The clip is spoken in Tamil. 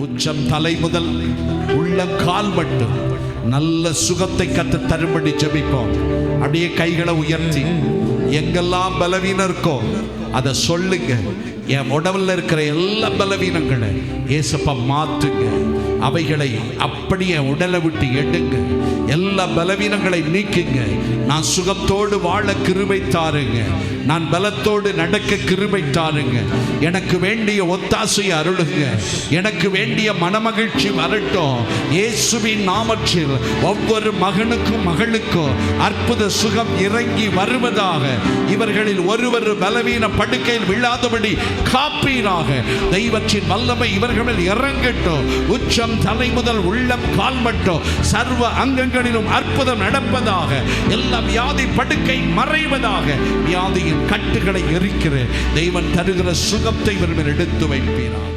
உச்சம் தலை முதல் உள்ளங்கால் மட்டும் நல்ல சுகத்தை கத்து தரும்படி ஜெபிப்போம். அப்படியே கைகளை உயர்த்தி எங்கெல்லாம் பலவீனம் இருக்கோ அதை சொல்லுங்க. என் உடவுல இருக்கிற எல்லா பலவீனங்களை ஏசப்பா மாற்றுங்க. அவைகளை அப்படியே உடலை விட்டு எடுங்க. எல்லா பலவீனங்களை நீக்குங்க. நான் சுகத்தோடு வாழ கிருபை தாருங்க. நான் பலத்தோடு நடக்க கிருபை தாருங்க. எனக்கு வேண்டிய ஒத்தாசையை அருளுங்க. எனக்கு வேண்டிய மனமகிழ்ச்சி வரட்டும். இயேசுவின் நாமத்தில் ஒவ்வொரு மகனுக்கும் மகளுக்கும் அற்புத சுகம் இறங்கி வருவதாக. இவர்களில் ஒருவர் பலவீன படுக்கையில் விழாதபடி காப்பீராக. தெய்வத்தின் வல்லமை இவர்களில் இறங்கட்டும். உச்சம் தலை முதல் உள்ளம் கால் மட்டும் சர்வ அங்கங்களிலும் அற்புதம் நடப்பதாக. எல்லா வியாதி படுக்கை மறைவதாக. வியாதியின் கட்டுகளை எரிக்கிற தெய்வன் தருகிற சுகத்தை இவர்கள் எடுத்து வைப்பீராக.